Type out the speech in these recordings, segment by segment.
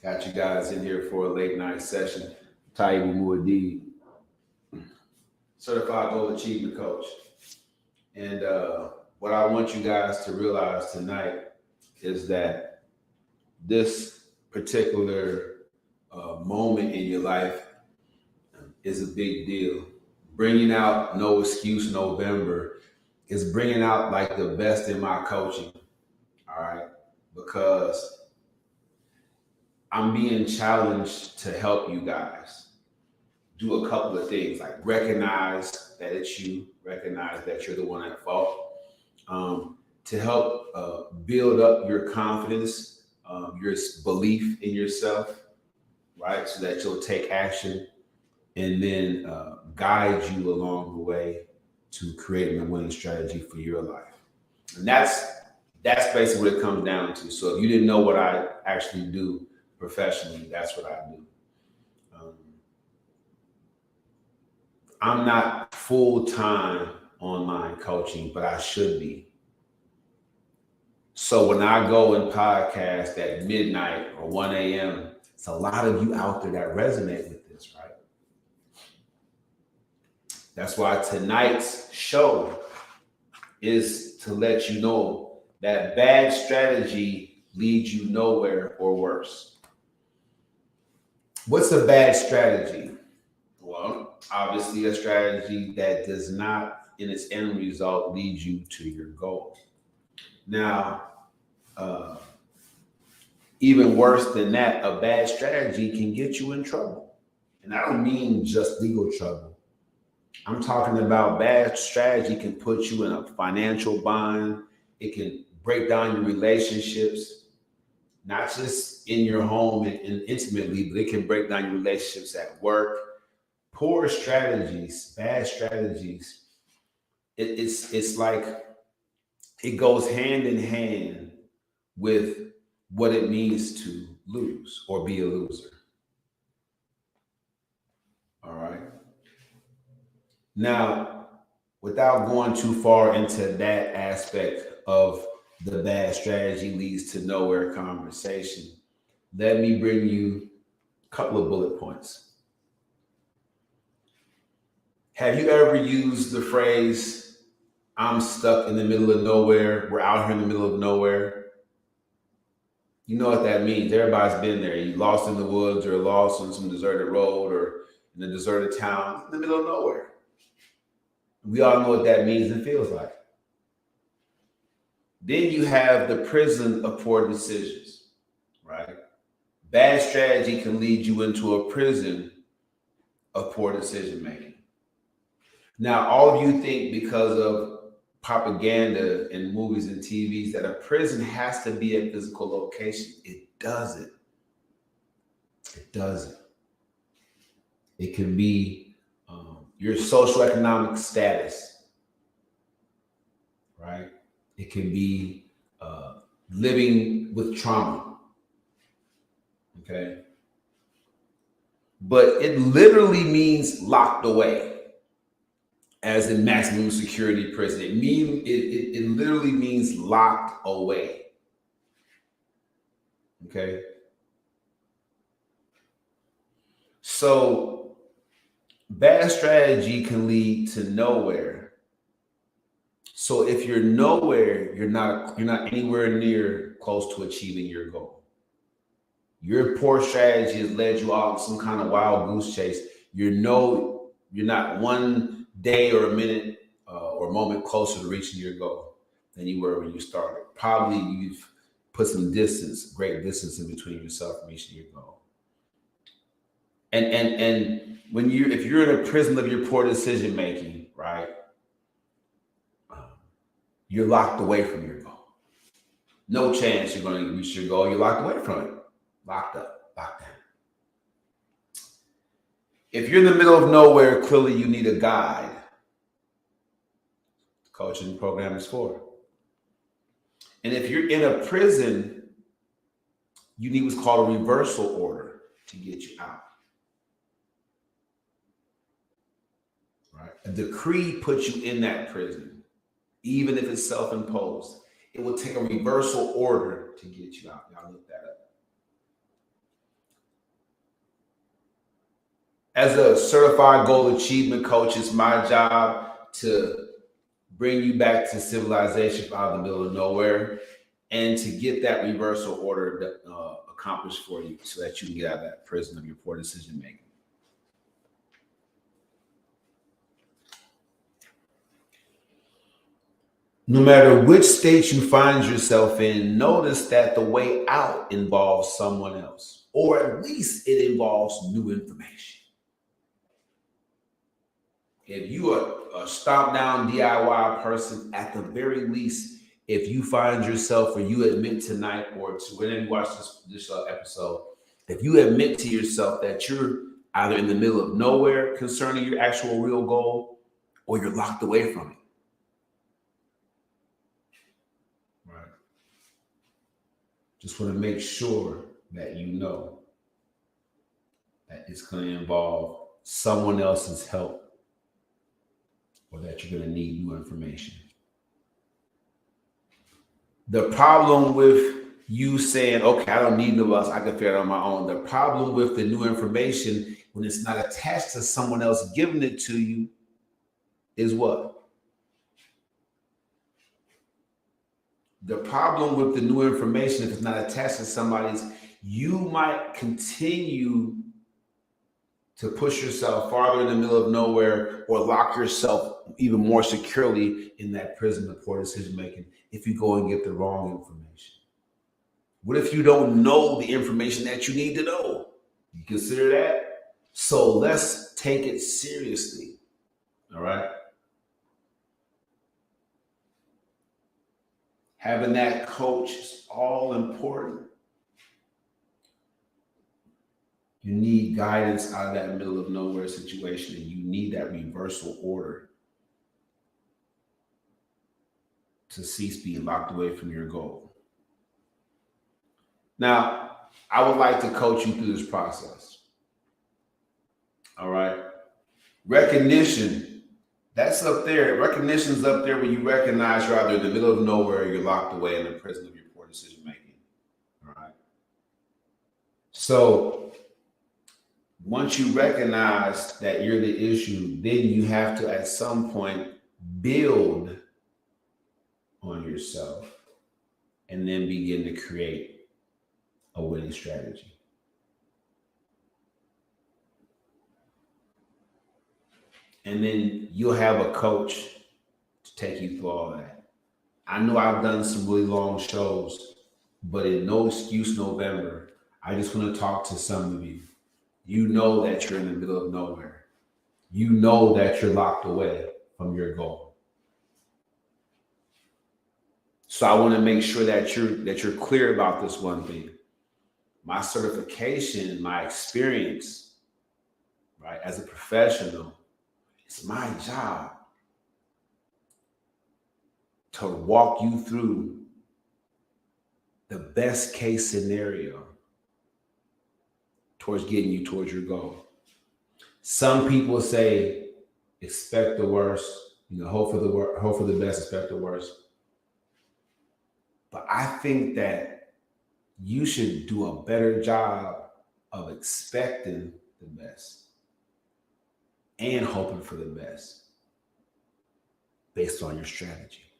Got you guys in here for a late night session. Taibu Muad'Dib, certified goal achievement coach. And what I want you guys to realize tonight is that this particular moment in your life is a big deal. Bringing out No Excuse November is bringing out like the best in my coaching. All right. Because I'm being challenged to help you guys do a couple of things, like recognize that it's you, recognize that you're the one at fault, to help build up your confidence, your belief in yourself, right? So that you'll take action and then guide you along the way to creating a winning strategy for your life. And that's basically what it comes down to. So if you didn't know what I actually do professionally, that's what I do. I'm not full-time online coaching, but I should be. So when I go and podcast at midnight or 1 a.m., it's a lot of you out there that resonate with this, right? That's why tonight's show is to let you know that bad strategy leads you nowhere or worse. What's a bad strategy? Well, obviously a strategy that does not, in its end result, lead you to your goal. Now, even worse than that, a bad strategy can get you in trouble. And I don't mean just legal trouble. I'm talking about bad strategy can put you in a financial bind. It can break down your relationships, not just in your home and intimately, but it can break down your relationships at work. Poor strategies, bad strategies, it's like it goes hand in hand with what it means to lose or be a loser. All right. Now, without going too far into that aspect of the bad strategy leads to nowhere conversation, let me bring you a couple of bullet points. Have you ever used the phrase, I'm stuck in the middle of nowhere, we're out here in the middle of nowhere? You know what that means. Everybody's been there. You lost in the woods or lost on some deserted road or in a deserted town in the middle of nowhere. We all know what that means and feels like. Then you have the prison of poor decisions, right? Bad strategy can lead you into a prison of poor decision making. Now, all of you think because of propaganda in movies and TVs that a prison has to be a physical location. It doesn't. It doesn't. It can be your socioeconomic status, right? It can be living with trauma, okay? But it literally means locked away, as in maximum security prison. It literally means locked away, okay? So bad strategy can lead to nowhere. So if you're nowhere, you're not anywhere near close to achieving your goal. Your poor strategy has led you out on some kind of wild goose chase. You're not one day or a minute or moment closer to reaching your goal than you were when you started. Probably you've put some distance, great distance in between yourself and reaching your goal. And when if you're in a prison of your poor decision making, right? You're locked away from your goal. No chance you're going to reach your goal. You're locked away from it. Locked up, locked down. If you're in the middle of nowhere, clearly you need a guide. The coaching program is for. And if you're in a prison, you need what's called a reversal order to get you out. Right? A decree puts you in that prison, even if it's self-imposed. It will take a reversal order to get you out. Y'all look that up. As a certified goal achievement coach, it's my job to bring you back to civilization out of the middle of nowhere and to get that reversal order accomplished for you so that you can get out of that prison of your poor decision making. No matter which state you find yourself in, notice that the way out involves someone else, or at least it involves new information. If you are a stomp down DIY person, at the very least, if you find yourself or you admit tonight or to whenever you watch this episode, if you admit to yourself that you're either in the middle of nowhere concerning your actual real goal or you're locked away from it. Right. Just want to make sure that you know that it's going to involve someone else's help or that you're going to need new information. The problem with you saying, okay, I don't need no else, I can figure it out on my own. The problem with the new information when it's not attached to someone else giving it to you is what? The problem with the new information, if it's not attached to somebody's, you might continue to push yourself farther in the middle of nowhere or lock yourself even more securely in that prison of poor decision making if you go and get the wrong information. What if you don't know the information that you need to know? You consider that? So let's take it seriously. All right? Having that coach is all important. You need guidance out of that middle of nowhere situation, and you need that reversal order to cease being locked away from your goal. Now, I would like to coach you through this process. All right. Recognition, that's up there. Recognition is up there when you recognize you're either in the middle of nowhere or you're locked away in the prison of your poor decision making. All right. So once you recognize that you're the issue, then you have to at some point build on yourself and then begin to create a winning strategy. And then you'll have a coach to take you through all that. I know I've done some really long shows, but in No Excuse November, I just want to talk to some of you. You know that you're in the middle of nowhere. You know that you're locked away from your goal. So I want to make sure that you're clear about this one thing. My certification, my experience, right, as a professional, it's my job to walk you through the best case scenario towards getting you towards your goal. Some people say, expect the worst, hope for the best, expect the worst. But I think that you should do a better job of expecting the best and hoping for the best based on your strategy.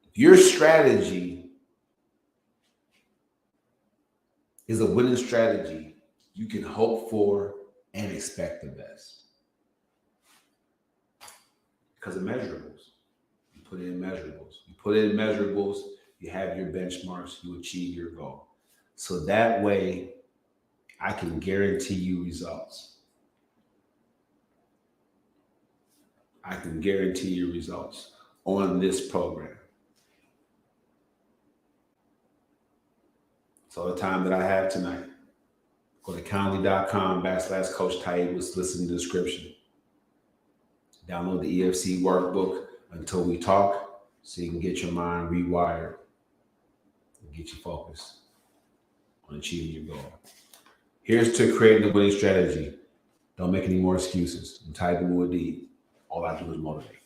If your strategy is a winning strategy, you can hope for and expect the best. Because of measurables. You put in measurables. You put in measurables, you have your benchmarks, you achieve your goal. So that way, I can guarantee you results. I can guarantee you results on this program. So the time that I have tonight, go to calendly.com/Coach Taibas, listen to the description. Download the EFC workbook Until We Talk so you can get your mind rewired and get you focused on achieving your goal. Here's to creating a winning strategy. Don't make any more excuses. I'm Taibu Muad'Dib. All I do is motivate.